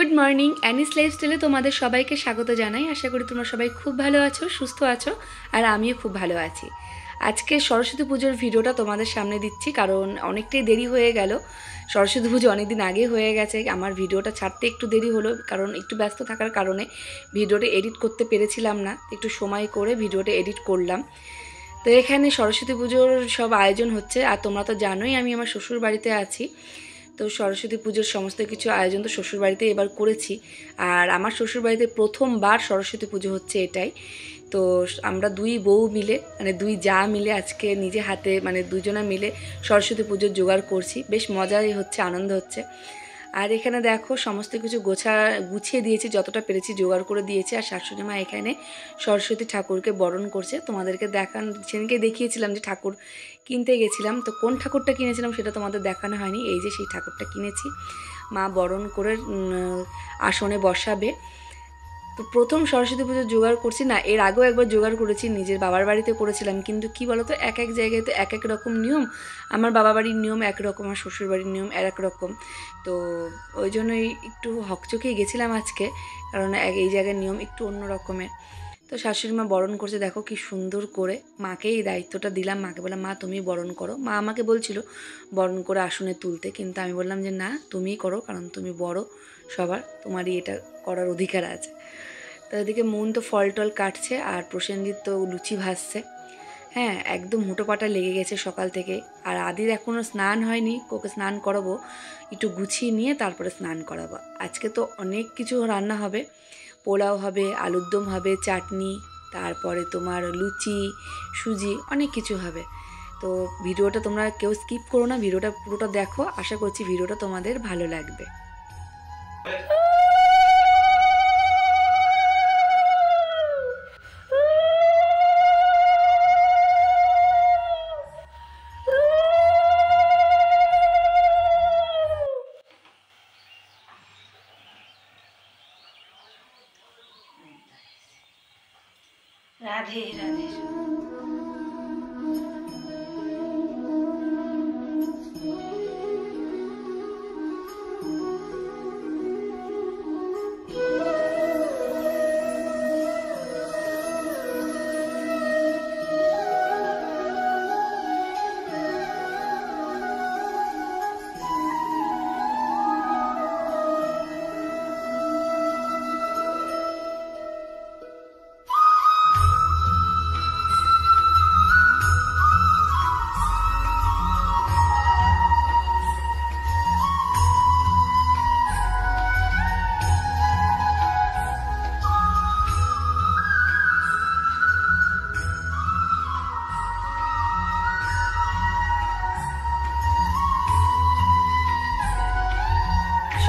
Good morning anise লাইফস্টাইলে তোমাদের সবাইকে স্বাগত জানাই। আশা করি তোমরা সবাই খুব ভালো আছো, সুস্থ আছো, আর আমিও খুব ভালো আছি। আজকে সরস্বতী পুজোর ভিডিওটা তোমাদের সামনে দিচ্ছি, কারণ অনেকটাই দেরি হয়ে গেল। সরস্বতী পুজো অনেক দিন আগে হয়ে গেছে, আমার ভিডিওটা ছাড়তে একটু দেরি হলো, কারণ একটু ব্যস্ত থাকার কারণে ভিডিওটা এডিট করতে পেরেছিলাম না। একটু সময় করে ভিডিওটা এডিট করলাম। তো এখানে সরস্বতী পুজোর সব আয়োজন হচ্ছে, আর তোমরা তো জানোই আমি আমার শ্বশুর বাড়িতে আছি। তো সরস্বতী পুজোর সমস্ত কিছু আয়োজন তো শ্বশুরবাড়িতে এবার করেছি, আর আমার শ্বশুরবাড়িতে প্রথমবার সরস্বতী পুজো হচ্ছে এটাই। তো আমরা দুই বউ মিলে, মানে দুই জা মিলে আজকে নিজে হাতে, মানে দুজনা মিলে সরস্বতী পুজোর জোগাড় করছি। বেশ মজাই হচ্ছে, আনন্দ হচ্ছে। আর এখানে দেখো সমস্ত কিছু গুছিয়ে দিয়েছি, যতটা পেরেছি জোগাড় করে দিয়েছি। আর শাশুড়ি মা এখানে সরস্বতী ঠাকুরকে বরণ করছে। তোমাদেরকে সেদিনকে দেখিয়েছিলাম যে ঠাকুর কিনতে গেছিলাম, তো কোন ঠাকুরটা কিনেছিলাম সেটা তোমাদের দেখানো হয়নি। এই যে সেই ঠাকুরটা কিনেছি, মা বরণ করে আসনে বসাবে। তো প্রথম সরস্বতী পুজোর জোগাড় করছি না, এর আগেও একবার জোগাড় করেছি, নিজের বাবার বাড়িতে করেছিলাম। কিন্তু কি বলতো, এক এক জায়গায় তো এক এক রকম নিয়ম। আমার বাবা বাড়ির নিয়ম একরকম, আমার শ্বশুর বাড়ির নিয়ম আর এক রকম। তো ওই জন্যই একটু হকচকিয়ে গেছিলাম আজকে, কারণ এই জায়গার নিয়ম একটু অন্য রকমের। তো শাশুড়ি মা বরণ করছে, দেখো কি সুন্দর করে। মাকে এই দায়িত্বটা দিলাম, মাকে বললাম মা তুমি বরণ করো। মা আমাকে বলছিল বরণ করে আসনে তুলতে, কিন্তু আমি বললাম যে না, তুমিই করো, কারণ তুমি বড় সবার, তোমারই এটা করার অধিকার আছে। তো এদিকে মন তো ফল টল কাটছে, আর প্রসেনজিৎ তো লুচি ভাজছে। হ্যাঁ, একদম হুটোপাটা লেগে গেছে সকাল থেকে। আর আদির এখনও স্নান হয়নি, ওকে স্নান করাবো, একটু গুছিয়ে নিয়ে তারপরে স্নান করাবো। আজকে তো অনেক কিছু রান্না হবে, পোলাও হবে, আলুর দম হবে, চাটনি, তারপরে তোমার লুচি, সুজি, অনেক কিছু হবে। তো ভিডিওটা তোমরা কেউ স্কিপ করো না, ভিডিওটা পুরোটা দেখো। আশা করছি ভিডিওটা তোমাদের ভালো লাগবে। রাধে রাধে।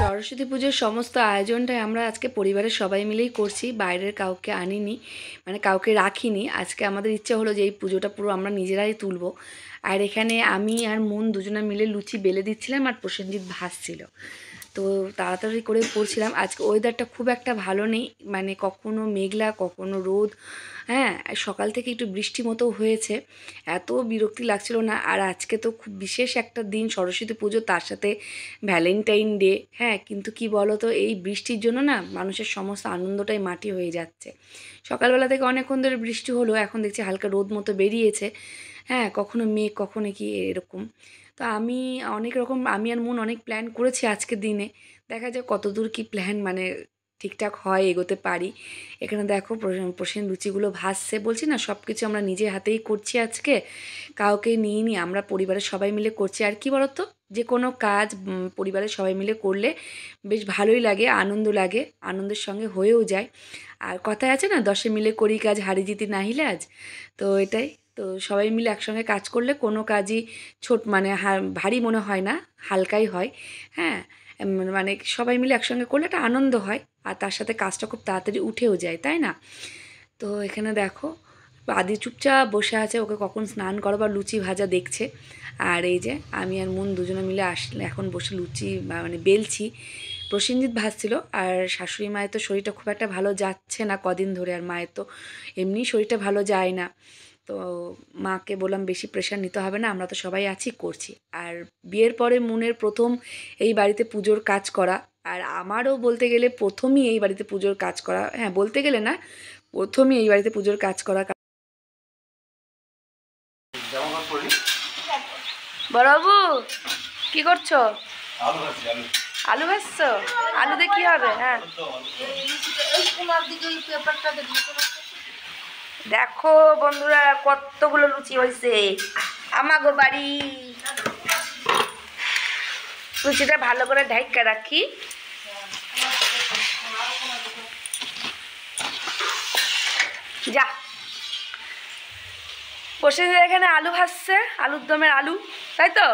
সরস্বতী পুজোর সমস্ত আয়োজনটাই আমরা আজকে পরিবারের সবাই মিলেই করছি, বাইরের কাউকে আনিনি, মানে কাউকে রাখিনি। আজকে আমাদের ইচ্ছা হলো যে এই পুজোটা পুরো আমরা নিজেরাই তুলব। আর এখানে আমি আর মন দুজনে মিলে লুচি বেলে দিচ্ছিলাম, আর প্রসেনজিৎ ভাজছিল। তো তাড়াতাড়ি করে পড়ছিলাম। আজকে ওয়েদারটা খুব একটা ভালো নেই, মানে কখনো মেঘলা কখনো রোদ। হ্যাঁ, সকাল থেকে একটু বৃষ্টি মতো হয়েছে, এত বিরক্তি লাগছিল না। আর আজকে তো খুব বিশেষ একটা দিন, সরস্বতী পুজো, তার সাথে ভ্যালেন্টাইন ডে। হ্যাঁ, কিন্তু কি বলো তো, এই বৃষ্টির জন্য না মানুষের সমস্ত আনন্দটাই মাটি হয়ে যাচ্ছে। সকালবেলা থেকে অনেকক্ষণ ধরে বৃষ্টি হলো, এখন দেখছি হালকা রোদ মতো বেরিয়েছে। হ্যাঁ, কখনো মেঘ কখনো কি এরকম। তো আমি আর মন অনেক প্ল্যান করেছি আজকের দিনে। দেখা যাক কতদূর কি প্ল্যান মানে ঠিকঠাক হয়, এগোতে পারি। এখানে দেখো প্রসেন লুচিগুলো ভাজছে। বলছি না, সব কিছু আমরা নিজে হাতেই করছি আজকে, কাউকে নিয়ে আমরা পরিবারের সবাই মিলে করছি। আর কি বলতো, যে কোনো কাজ পরিবারের সবাই মিলে করলে বেশ ভালোই লাগে, আনন্দ লাগে, আনন্দের সঙ্গে হয়েও যায়। আর কথায় আছে না, দশে মিলে করি কাজ, হারি জিতি নাহিলে আজ। তো এটাই। তো সবাই মিলে একসঙ্গে কাজ করলে কোনো কাজই মানে ভারী মনে হয় না, হালকাই হয়। হ্যাঁ, মানে সবাই মিলে একসঙ্গে করলে একটা আনন্দ হয়, আর তার সাথে কাজটা খুব তাড়াতাড়ি উঠেও যায়, তাই না? তো এখানে দেখো আদি চুপচাপ বসে আছে, ওকে কখন স্নান করো বা লুচি ভাজা দেখছে। আর এই যে আমি আর মন দুজনে মিলে আসলে এখন বসে লুচি মানে বেলছি। প্রসেনজিৎ ভাজছিল। আর শাশুড়ি মায়ের তো শরীরটা খুব একটা ভালো যাচ্ছে না কদিন ধরে, আর মায়ের তো এমনি শরীরটা ভালো যায় না। তো মাকে বললাম বেশি প্রেশার নিতে হবে না, আমরা তো সবাই আছি, করছি। আর বিয়ের পরে মুনের প্রথম এই বাড়িতে পুজোর কাজ করা, আর আমারও বলতে গেলে প্রথমই এই বাড়িতে পুজোর কাজ করা, হ্যাঁ বলতে গেলে না, প্রথমই এই বাড়িতে পুজোর কাজ করা। বড়বাবু কি করছো? আলু ভাজছো? আলু দিয়ে কি হবে? হ্যাঁ দেখো বন্ধুরা কতগুলো লুচি হয়েছে আমাগো বাড়ি। লুচিটা ভালো করে ঢাইকা রাখি। যা বসে এখানে আলু ভাজছে, আলুর দমের আলু, তাই তো?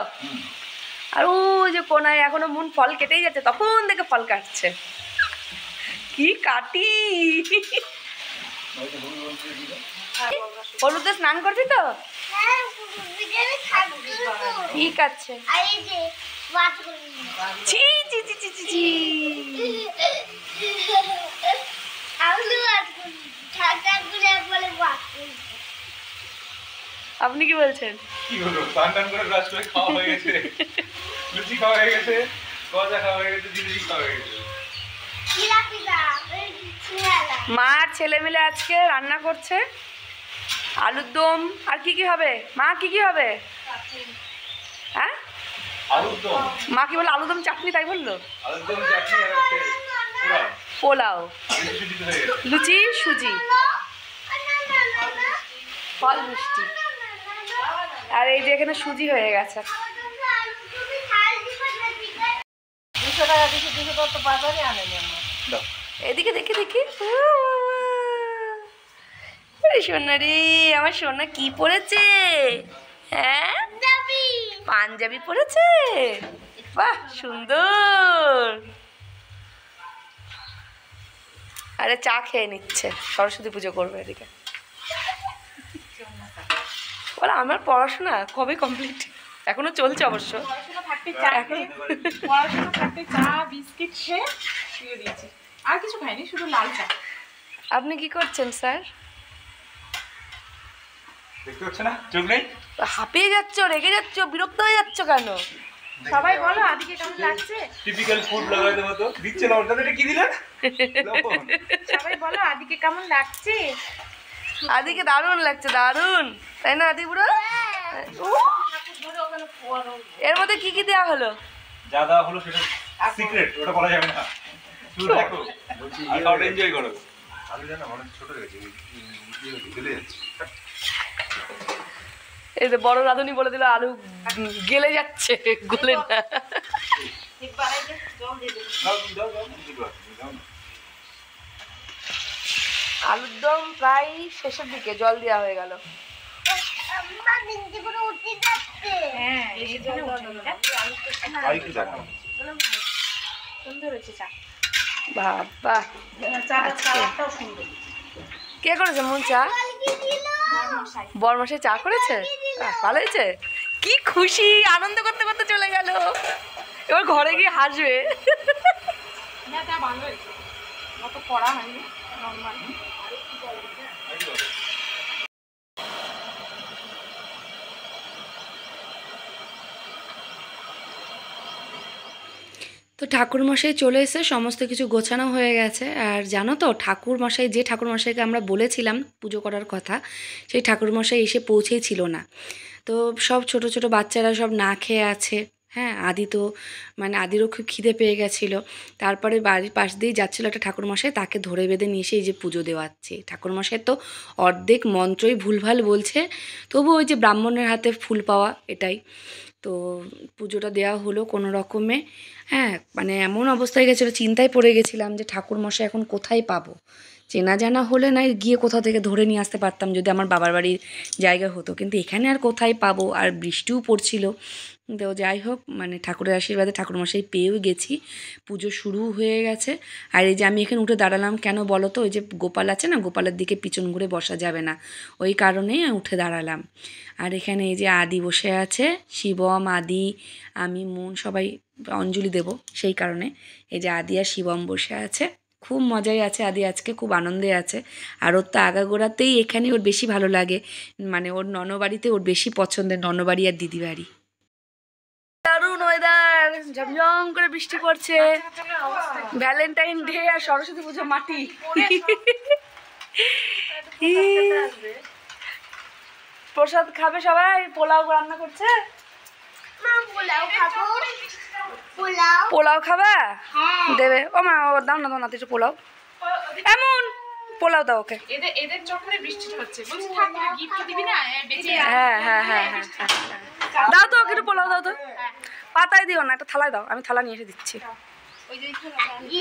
আর ওই যে কোনায় এখনো মুন ফল কেটেই যাচ্ছে, তখন থেকে ফল কাটছে। কি কাটি! হলুদে স্নান করবি তো? ঠিক আছে। ছি ছি ছি ছি ছি ছি। আপনি কি বলছেন? কি হলো? স্নান টান করে ব্রাশ করে খাওয়া হয়ে গেছে, লুচি খাওয়া হয়ে গেছে, গজা খাওয়া হয়ে গেছে, জিলিপি খাওয়া হয়ে গেছে। মা আর ছেলে মিলে আজকে রান্না করছে আলুর দম। আর কি কি হবে মা? কি কি হবে? হ্যাঁ আলুর দম। মা কি বললো? আলুর দম চাটনি, তাই বললো? আলুর দম চাটনি আর হচ্ছে পোলাও, লুচি দিতে হয়ে গেছে। লুচি, সুজি, ফল মিষ্টি। আর এই যে এখানে সুজি হয়ে গেছে। দাও। এদিকে দেখি দেখি। সোনা রে, আমার সোনা কি পরেছে? হ্যাঁ পাঞ্জাবি পরেছে, বাহ সুন্দর। আরে চা খেয়ে নিচ্ছে, সরস্বতী পুজো করবে এদিকে। বলে আমার পড়াশোনা কবে কমপ্লিট? এখনো চলছে অবশ্য। পড়াশোনা থাকতে চা বিস্কিট খেয়ে শুয়ে দিয়েছি, আর কিছু খাইনি, শুধু লাল চা। আপনি কি করছেন স্যার? দেখতে পাচ্ছ না? চোখ নেই? হাঁপিয়ে যাচ্ছ, রেগে যাচ্ছ, বিরক্ত হয়ে যাচ্ছ কেন? সবাই বলো আদিকে কেমন লাগছে? টিপিক্যাল ফুড ব্লগারদের মতো দিচ্ছে না। ওটা কি দিলেন? লবণ। সবাই বলো আদিকে কেমন লাগছে? আদিকে দারুণ লাগছে, দারুণ, তাই না আদি বুড়ো? এর মধ্যে কি কি দেওয়া হলো? যা দেওয়া হলো সেটা সিক্রেট, ওটা বলা যাবে না। শুধু দেখো আর খাওয়াটা এনজয় করো। আলু জানা অনেক ছোট হয়ে গেছে, গেলে যাচ্ছে। এই যে বড় রাঁধুনি বলে দিল আলু গেলে যাচ্ছে, গলে না। দাও, দাও, দাও, দাও। আলুর দম প্রায় শেষের দিকে, জল দেওয়া হয়ে গেল। হ্যাঁ এখানে উঠে আর কি জানো? সুন্দর হয়েছে চা। বাবা চাটা কালারটাও সুন্দর। কে করেছে মন চা? বরমাসে চা করেছে, ভালো হয়েছে। কি খুশি, আনন্দ করতে করতে চলে গেল, এবার ঘরে গিয়ে হাসবে। না চা ভালো হয়েছে, অত কড়া হয়নি, নর্মাল। তো ঠাকুরমশাই চলে এসে সমস্ত কিছু গোছানো হয়ে গেছে। আর জানো তো ঠাকুরমশাই, যে ঠাকুরমশাইকে আমরা বলেছিলাম পুজো করার কথা, সেই ঠাকুরমশাই এসে পৌঁছেই ছিল না। তো সব ছোট ছোট বাচ্চারা সব না খেয়ে আছে। হ্যাঁ আদি তো মানে আদিরও খুব খিদে পেয়ে গেছিলো। তারপরে বাড়ির পাশ দিয়েই যাচ্ছিলো একটা ঠাকুরমশাই, তাকে ধরে বেঁধে নিয়ে এসে এই যে পুজো দেওয়াচ্ছে। ঠাকুরমশাই তো অর্ধেক মন্ত্রই ভুলভাল বলছে, তবু ওই যে ব্রাহ্মণের হাতে ফুল পাওয়া, এটাই। তো পুজোটা দেওয়া হলো কোনো রকমে। হ্যাঁ মানে এমন অবস্থায় গেছিলো, চিন্তায় পড়ে গেছিলাম যে ঠাকুরমশাই এখন কোথায় পাবো। চেনা জানা হলে না গিয়ে কোথা থেকে ধরে নিয়ে আসতে পারতাম, যদি আমার বাবার বাড়ির জায়গা হতো, কিন্তু এখানে আর কোথায় পাবো, আর বৃষ্টিও পড়ছিল। তো যাই হোক মানে ঠাকুরের আশীর্বাদে ঠাকুরমশাই পেয়েও গেছি, পুজো শুরু হয়ে গেছে। আর এই যে আমি এখানে উঠে দাঁড়ালাম কেন বলো তো? ওই যে গোপাল আছে না, গোপালের দিকে পিছন ঘুরে বসা যাবে না, ওই কারণেই উঠে দাঁড়ালাম। আর এখানে এই যে আদি বসে আছে, শিবম, আদি, আমি, মন সবাই অঞ্জলি দেব, সেই কারণে এই যে আদি আর শিবম বসে আছে। খুব মজাই আছে আদি, আজকে খুব আনন্দে আছে। আর ওর তো আগাগোড়াতেই এখানে ওর বেশি ভালো লাগে, মানে ওর ননবাড়িতে ওর বেশি পছন্দের, ননবাড়ি আর দিদি বাড়ি। দারুণ ওয়েদার, ঝমঝম করে বৃষ্টি পড়ছে, ভ্যালেন্টাইন ডে আর সরস্বতী পুজো মাটি। প্রসাদ খাবে সবাই, পোলাও রান্না করছে। পোলাও খাবা? দেবে ও মা, দাও না দাও না একটু পোলাও, এমন পোলাও দাও ওকে। এদের চক্করে বৃষ্টি হচ্ছে, বলছি থাক গিফট দিবি না, বেঁচে হ্যাঁ হ্যাঁ হ্যাঁ হ্যাঁ হ্যাঁ, দাও তো ওকে একটু পোলাও দাও তো, পাতায় দিও না, একটা থালায় দাও, আমি থালা নিয়ে এসে দিচ্ছি।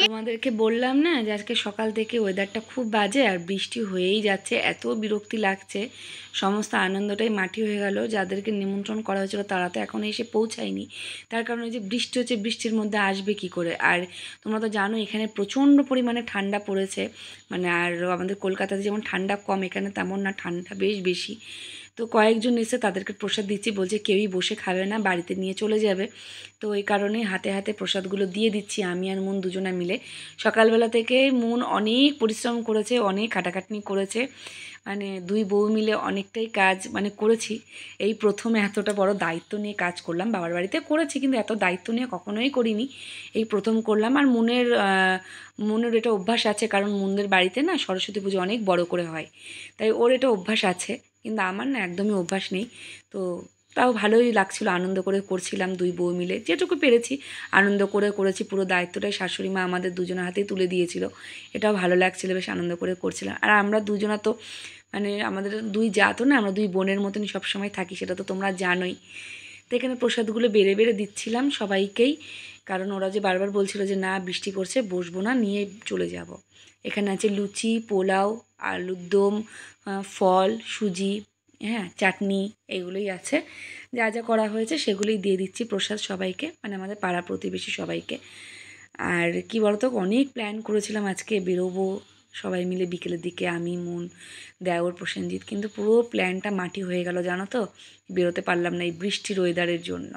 তোমাদেরকে বললাম না যে আজকে সকাল থেকে ওয়েদারটা খুব বাজে আর বৃষ্টি হয়েই যাচ্ছে, এত বিরক্তি লাগছে, সমস্ত আনন্দটাই মাটি হয়ে গেল। যাদেরকে নিমন্ত্রণ করা হয়েছিল তারা তো এখন এসে পৌঁছায়নি, তার কারণে যে বৃষ্টি হচ্ছে, বৃষ্টির মধ্যে আসবে কি করে। আর তোমরা তো জানো এখানে প্রচণ্ড পরিমাণে ঠান্ডা পড়েছে, মানে আর আমাদের কলকাতাতে যেমন ঠান্ডা কম, এখানে তেমন না, ঠান্ডা বেশ বেশি। তো কয়েকজন এসে তাদেরকে প্রসাদ দিচ্ছি, বলছে কেউই বসে খাবে না, বাড়িতে নিয়ে চলে যাবে। তো এই কারণেই হাতে হাতে প্রসাদগুলো দিয়ে দিচ্ছি আমি আর মুন দুজনে মিলে। সকালবেলা থেকে মুন অনেক পরিশ্রম করেছে, অনেক খাটাখাটনি করেছে, মানে দুই বউ মিলে অনেকটাই কাজ মানে করেছি। এই প্রথমে এতটা বড় দায়িত্ব নিয়ে কাজ করলাম, বাবার বাড়িতে করেছি কিন্তু এত দায়িত্ব নিয়ে কখনোই করিনি, এই প্রথম করলাম। আর মুনের এটা অভ্যাস আছে, কারণ মুনদের বাড়িতে না সরস্বতী পুজো অনেক বড় করে হয়, তাই ওর এটা অভ্যাস আছে, কিন্তু আমার না একদমই অভ্যাস নেই। তো তাও ভালোই লাগছিল, আনন্দ করে করছিলাম দুই বউ মিলে, যেটুকু পেরেছি আনন্দ করে করেছি। পুরো দায়িত্বটাই শাশুড়ি মা আমাদের দুজনের হাতেই তুলে দিয়েছিল, এটাও ভালো লাগছিল, বেশ আনন্দ করে করছিলাম। আর আমরা দুজনা তো মানে আমাদের দুই জাতও না, আমরা দুই বোনের মতনই সবসময় থাকি, সেটা তো তোমরা জানোই। তো এখানে প্রসাদগুলো বেড়ে বেড়ে দিচ্ছিলাম সবাইকেই, কারণ ওরা যে বারবার বলছিল যে না বৃষ্টি পড়ছে বসবো না, নিয়ে চলে যাব। এখানে আছে লুচি, পোলাও, আলুর দম, ফল, সুজি, হ্যাঁ চাটনি, এগুলোই আছে। যা যা করা হয়েছে সেগুলোই দিয়ে দিচ্ছি প্রসাদ সবাইকে, মানে আমাদের পাড়া প্রতিবেশী সবাইকে। আর কি বলতো, অনেক প্ল্যান করেছিলাম আজকে বেরোবো সবাই মিলে বিকেলের দিকে, আমি মুন দেওর প্রসেনজিৎ, কিন্তু পুরো প্ল্যানটা মাটি হয়ে গেল জানো তো, বেরোতে পারলাম না এই বৃষ্টির ওয়েদারের জন্য।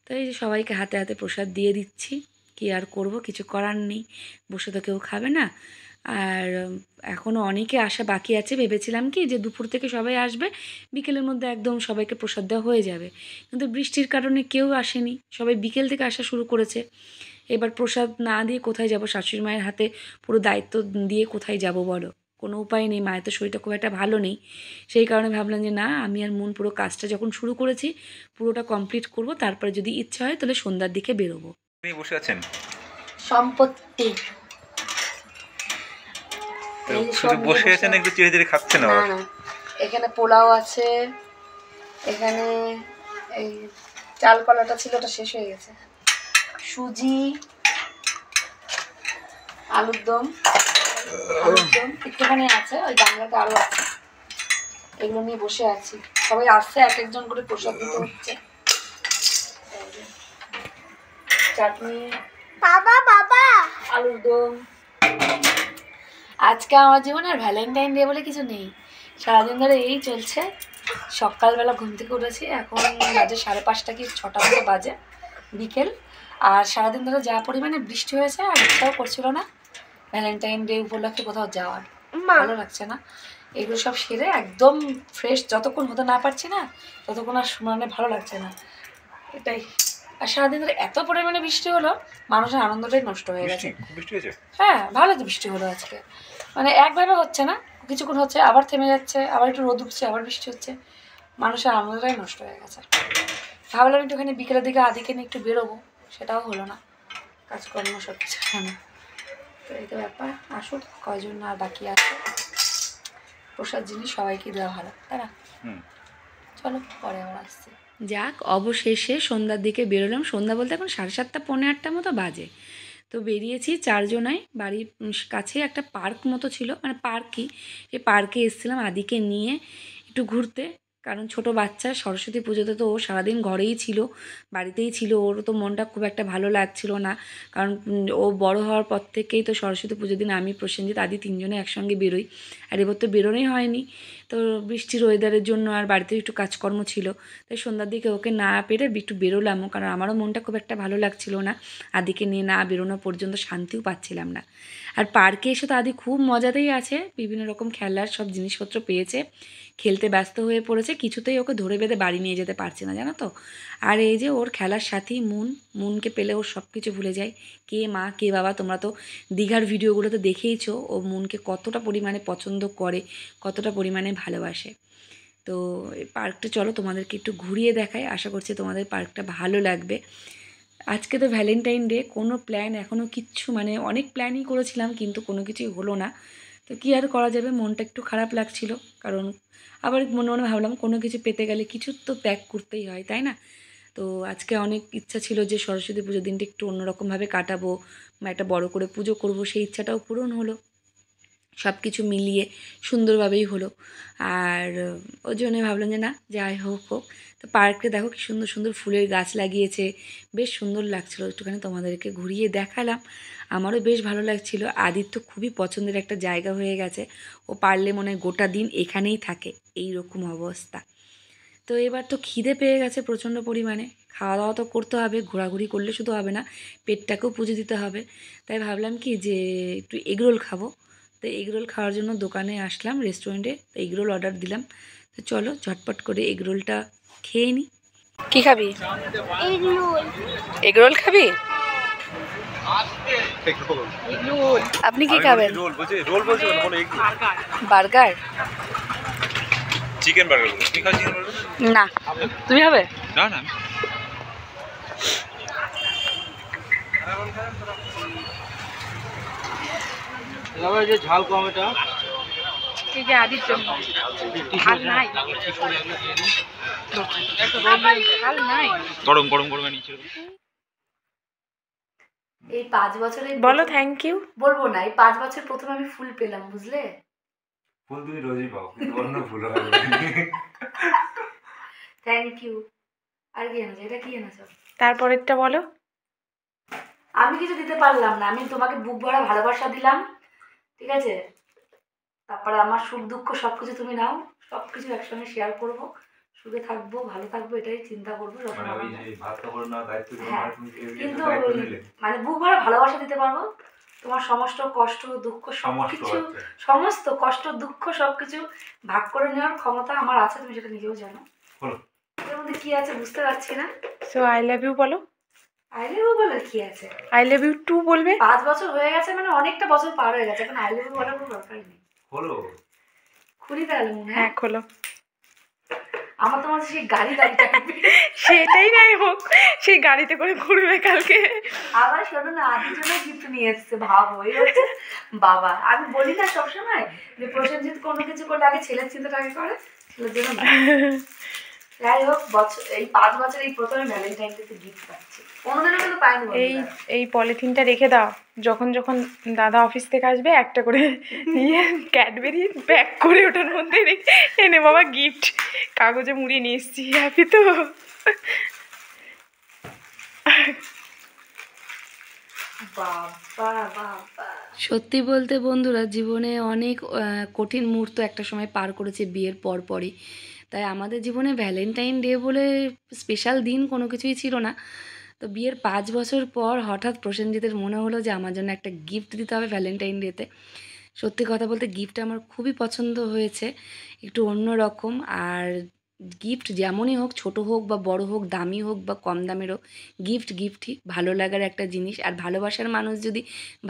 তো এই যে সবাইকে হাতে হাতে প্রসাদ দিয়ে দিচ্ছি, কি আর করব, কিছু করার নেই, বসে তো কেউ খাবে না। আর এখনও অনেকে আসা বাকি আছে, ভেবেছিলাম কি যে দুপুর থেকে সবাই আসবে, বিকেলের মধ্যে একদম সবাইকে প্রসাদ দেওয়া হয়ে যাবে, কিন্তু বৃষ্টির কারণে কেউ আসেনি, সবাই বিকেল থেকে আসা শুরু করেছে। এবার প্রসাদ না দিয়ে কোথায় যাব, শাশুড়ি মায়ের হাতে পুরো দায়িত্ব দিয়ে কোথায় যাব বলো, কোনো উপায় নেই, মায়ের তো শরীরটা খুব একটা ভালো নেই। সেই কারণে ভাবলাম যে না, আমি আর মুন পুরো কাজটা যখন শুরু করেছি পুরোটা কমপ্লিট করব, তারপরে যদি ইচ্ছা হয় তাহলে সন্ধ্যার দিকে বেরোবো। আপনি বসে আছেন সম্পত্তি তো শুধু বসে আছেন, একটু চেড়ে চেড়ে খাচ্ছেন না আবার? না, এখানে পোলাও আছে, এখানে এই চাল কলাটা ছিল ওটা শেষ হয়ে গেছে, সুজি, আলুর দম একটুখানি আছে, ওই গামলাটা আরো আছে, এগুলো নিয়ে বসে আছি। সবাই আসছে, এক একজন করে প্রসাদ দিতে হচ্ছে। চাটনি, বাবা বাবা, আলুর দম। আজকে আমার জীবনে আর ভ্যালেন্টাইন ডে বলে কিছু নেই, সারাদিন ধরে এই চলছে। সকালবেলা ঘুম থেকে উঠেছি, এখন বাজে 5:30 কি 6টা মতো বাজে বিকেল, আর সারাদিন ধরে যা পরিমাণে বৃষ্টি হয়েছে আর ইচ্ছাও করছিল না ভ্যালেন্টাইন ডে উপলক্ষে কোথাও যাওয়ার, ভালো লাগছে না। এগুলো সব সেরে একদম ফ্রেশ যতক্ষণ হতে না পারছি না ততক্ষণ আর মানে ভালো লাগছে না, এটাই। আর সারাদিন ধরে এত পরিমাণে বৃষ্টি হলো, মানুষের আনন্দটাই নষ্ট হয়ে গেছে। বৃষ্টি হয়েছে? হ্যাঁ ভালো তো বৃষ্টি হলো আজকে, মানে একভাবে হচ্ছে না, কিছুক্ষণ হচ্ছে আবার থেমে যাচ্ছে, আবার একটু রোদ উঠছে, আবার বৃষ্টি হচ্ছে, মানুষের আনন্দটাই নষ্ট হয়ে গেছে। ভাবলাম একটুখানি বিকেলের দিকে আদিকে নিয়ে একটু বেরোবো, সেটাও হলো না, কাজকর্ম সব কিছু না। তো এই তো ব্যাপার, আসুক কয়জন আর বাকি আছে, প্রসাদ জিনিস সবাইকে দেওয়া ভালো, তাই না? চলো পরে আবার আসছি। যাক, অবশেষে সন্ধ্যার দিকে বেরোলাম, সন্ধ্যা বলতে এখন 7:30 পৌনে 8টা মতো বাজে। তো বেরিয়েছি চারজনায়, বাড়ির কাছে একটা পার্ক মতো ছিল, মানে পার্কই, এই পার্কে এসেছিলাম আদিকে নিয়ে একটু ঘুরতে, কারণ ছোট বাচ্চা, সরস্বতী পুজোতে তো ও সারাদিন ঘরেই ছিল, বাড়িতেই ছিল, ওর তো মনটা খুব একটা ভালো লাগছিল না, কারণ ও বড় হওয়ার পর থেকেই তো সরস্বতী পুজোর দিন আমি, প্রসেনজিৎ, আদি তিনজনে একসঙ্গে বেরোই, আর এবার তো বেরোনোই হয়নি। তো বৃষ্টির ওয়েদারের জন্য আর বাড়িতে একটু কাজকর্ম ছিল, তাই সন্ধ্যার দিকে ওকে না পেরে একটু বেরোলামও, কারণ আমারও মনটা খুব একটা ভালো লাগছিল না, আদিকে নিয়ে না বেরোনো পর্যন্ত শান্তিও পাচ্ছিলাম না। আর পার্কে এসে তো আদি খুব মজাতেই আছে, বিভিন্ন রকম খেলার সব জিনিসপত্র পেয়েছে, খেলতে ব্যস্ত হয়ে পড়েছে, কিছুতেই ওকে ধরে বেঁধে বাড়ি নিয়ে যেতে পারছে না, জানো তো। আর এই যে ওর খেলার সাথী মুনকে পেলে ওর সব কিছু ভুলে যায়, কে মা কে বাবা। তোমরা তো দীঘার ভিডিওগুলোতে দেখেইছো ও মুনকে কতটা পরিমাণে পছন্দ করে, কতটা পরিমাণে ভালোবাসে। তো এই পার্কটা চলো তোমাদেরকে একটু ঘুরিয়ে দেখাই, আশা করছি তোমাদের পার্কটা ভালো লাগবে। আজকে তো ভ্যালেন্টাইন ডে, কোনো প্ল্যান এখনও কিচ্ছু, মানে অনেক প্ল্যানই করেছিলাম কিন্তু কোনো কিছুই হলো না। তো কী আর করা যাবে, মনটা একটু খারাপ লাগছিল, কারণ আবার মনে মনে ভাবলাম কোনো কিছু পেতে গেলে কিছু তো ত্যাগ করতেই হয়, তাই না। তো আজকে অনেক ইচ্ছা ছিল যে সরস্বতী পুজোর দিনটা একটু অন্যরকমভাবে কাটাবো বা একটা বড় করে পুজো করব, সেই ইচ্ছাটাও পূরণ হলো, সব কিছু মিলিয়ে সুন্দরভাবেই হলো। আর ওই জন্যে ভাবলাম যে না, যাই হোক হোক। তো পার্কে দেখো কি সুন্দর সুন্দর ফুলের গাছ লাগিয়েছে, বেশ সুন্দর লাগছিলো, একটুখানি তোমাদেরকে ঘুরিয়ে দেখালাম। আমারও বেশ ভালো লাগছিল। আদিত্য খুবই পছন্দের একটা জায়গা হয়ে গেছে, ও পারলে মনে হয় গোটা দিন এখানেই থাকে, এই রকম অবস্থা। তো এবার তো খিদে পেয়ে গেছে প্রচণ্ড পরিমাণে, খাওয়া দাওয়া তো করতে হবে, ঘোরাঘুরি করলে শুধু হবে না, পেটটাকেও পুজো দিতে হবে। তাই ভাবলাম কি যে একটু এগরোল খাবো। তো এগরোল খাওয়ার জন্য দোকানে আসলাম, রেস্টুরেন্টে, তো এগরোল অর্ডার দিলাম। তো চলো ঝটপট করে এগরোলটা খেয়ে নিই। কী খাবি? এগরোল খাবি? আপনি কি খাবেন? রোল বলছি, রোল বলছি না, কোনো এগ বার্গার? চিকেন বার্গার বলো। তুমি খাও চিকেন বার্গার? না। তুমি খাবে? না না। এবার যে ঝাল কম এটা এই যে আদির জন্য ঝাল নাই, ঝাল নাই। গরম গরম গরম নিচে এই 5 বছরে বলো থ্যাংক ইউ। বলবো না, এই 5 বছর প্রথম আমি ফুল পেলাম, বুঝলে। ফুল তুমি রোজই পাও, কিন্তু অন্য ফুল হয়। Thank you. আর কি এনেছো? এটা কি এনেছো? তারপরেরটা বলো। আমি কিছু দিতে পারলাম না, আমি তোমাকে বুক ভরা ভালোবাসা দিলাম, ঠিক আছে। তারপরে আমার সুখ দুঃখ সব কিছু তুমি নাও, সব কিছু একসঙ্গে শেয়ার করবো, সুখে থাকবো, ভালো থাকবো, এটাই চিন্তা করবো। হ্যাঁ, কিন্তু মানে বুক ভরা ভালোবাসা দিতে পারবো, তোমার সমস্ত কষ্ট দুঃখ সবকিছু, সমস্ত কষ্ট দুঃখ সবকিছু ভাগ করে নেওয়ার ক্ষমতা আমার আছে, তুমি সেটা নিজেও জানো। এর মধ্যে কি আছে বুঝতে পারছি না। সো আই লাভ ইউ বলো। আই লাভ ইউ বলার কি আছে? আই লাভ ইউ টু বলবে। 5 বছর হয়ে গেছে, মানে অনেকটা বছর পার হয়ে গেছে, এখন আই লাভ ইউ বলার কোনো দরকারই নেই। হলো খুলি তাহলে মনে হয়। হ্যাঁ খোলো। আমার তোমার সেই গাড়ি গাড়িটা সেটাই নাই হোক, সেই গাড়িতে করে ঘুরবে কালকে। আবার শোনো না, আদির জন্য গিফট নিয়ে এসছে, ভাবো। এই হচ্ছে বাবা। আমি বলি না সবসময় যে প্রসেনজিৎ কোনো কিছু করলে আগে ছেলের চিন্তাটা আগে করে, ছেলের জন্য না। যাই হোক, বছর এই 5 বছর এই প্রথমে ভ্যালেন্টাইন ডেতে গিফট পাচ্ছি, কোনোদিনও কিন্তু পাইনি। এই পলিথিনটা রেখে দাও, যখন যখন দাদা অফিস থেকে আসবে একটা করে নিয়ে ক্যাডবেরি প্যাক করে ওটার মধ্যে রেখে এনে বাবা গিফট কাগজে মুড়িয়ে নিয়ে এসছি। হ্যাপি তো? সত্যি বলতে বন্ধুরা, জীবনে অনেক কঠিন মুহূর্ত একটা সময় পার করেছে বিয়ের পরপরই। তাই আমাদের জীবনে ভ্যালেন্টাইন ডে বলে স্পেশাল দিন কোনো কিছুই ছিল না। তো বিয়ের 5 বছর পর হঠাৎ প্রসেনজিতের মনে হলো যে আমার জন্য একটা গিফট দিতে হবে ভ্যালেন্টাইন ডেতে। সত্যি কথা বলতে গিফটটা আমার খুবই পছন্দ হয়েছে, একটু অন্য রকম। আর গিফট যেমনই হোক, ছোট হোক বা বড় হোক, দামি হোক বা কম দামের হোক, গিফট গিফটই, ভালো লাগার একটা জিনিস। আর ভালোবাসার মানুষ যদি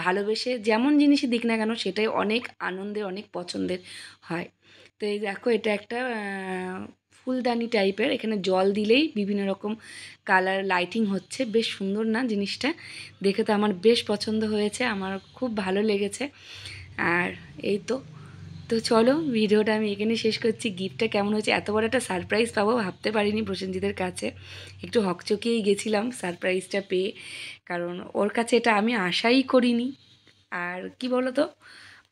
ভালোবেসে যেমন জিনিসই দিক না কেন, সেটাই অনেক আনন্দের, অনেক পছন্দের হয়। তো এই দেখো, এটা একটা ফুলদানি টাইপের, এখানে জল দিলেই বিভিন্ন রকম কালার লাইটিং হচ্ছে, বেশ সুন্দর না জিনিসটা? দেখে তো আমার বেশ পছন্দ হয়েছে, আমার খুব ভালো লেগেছে। আর এই তো চলো ভিডিওটা আমি এখানে শেষ করছি। গিফটটা কেমন হয়েছে, এত বড় একটা সারপ্রাইজ পাবো ভাবতে পারিনি প্রসেনজিতের কাছে, একটু হকচকিয়েই গেছিলাম সারপ্রাইজটা পেয়ে, কারণ ওর কাছে এটা আমি আশাই করিনি। আর কি বলো তো,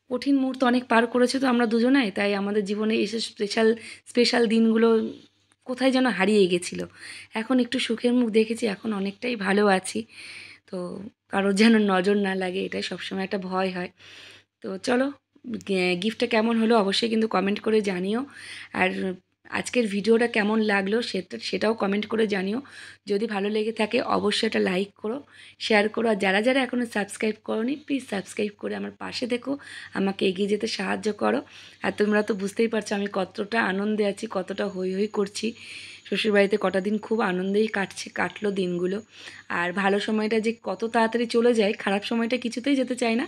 কঠিন মুহূর্ত অনেক পার করেছে তো আমরা দুজনাই, তাই আমাদের জীবনে এসে স্পেশাল দিনগুলো কোথায় যেন হারিয়ে গেছিলো। এখন একটু সুখের মুখ দেখেছি, এখন অনেকটাই ভালো আছি। তো কারোর যেন নজর না লাগে, এটাই সবসময় একটা ভয় হয়। তো চলো, গিফটটা কেমন হলো অবশ্যই কিন্তু কমেন্ট করে জানিও। আর আজকের ভিডিওটা কেমন লাগলো সেটাও কমেন্ট করে জানিও। যদি ভালো লেগে থাকে অবশ্যই এটা লাইক করো, শেয়ার করো, আর যারা যারা এখনও সাবস্ক্রাইব করোনি প্লিজ সাবস্ক্রাইব করে আমার পাশে দেখো, আমাকে এগিয়ে যেতে সাহায্য করো। আর তোমরা তো বুঝতেই পারছো আমি কতটা আনন্দে আছি, কতটা হই হই করছি। শ্বশুরবাড়িতে কটা দিন খুব আনন্দেই কাটলো দিনগুলো। আর ভালো সময়টা যে কত তাড়াতাড়ি চলে যায়, খারাপ সময়টা কিছুতেই যেতে চায় না,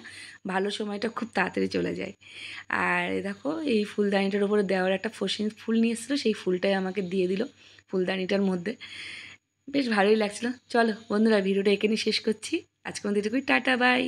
ভালো সময়টা খুব তাড়াতাড়ি চলে যায়। আর দেখো এই ফুলদানিটার উপরে দেওয়ার একটা ফুল নিয়ে এসেছিলো, সেই ফুলটাই আমাকে দিয়ে দিল ফুলদানিটার মধ্যে। বেশ ভালোই লাগছিলো। চলো বন্ধুরা, ভিডিওটা এখানেই শেষ করছি। আজকে আমাদের এটুকুই, টাটা বাই।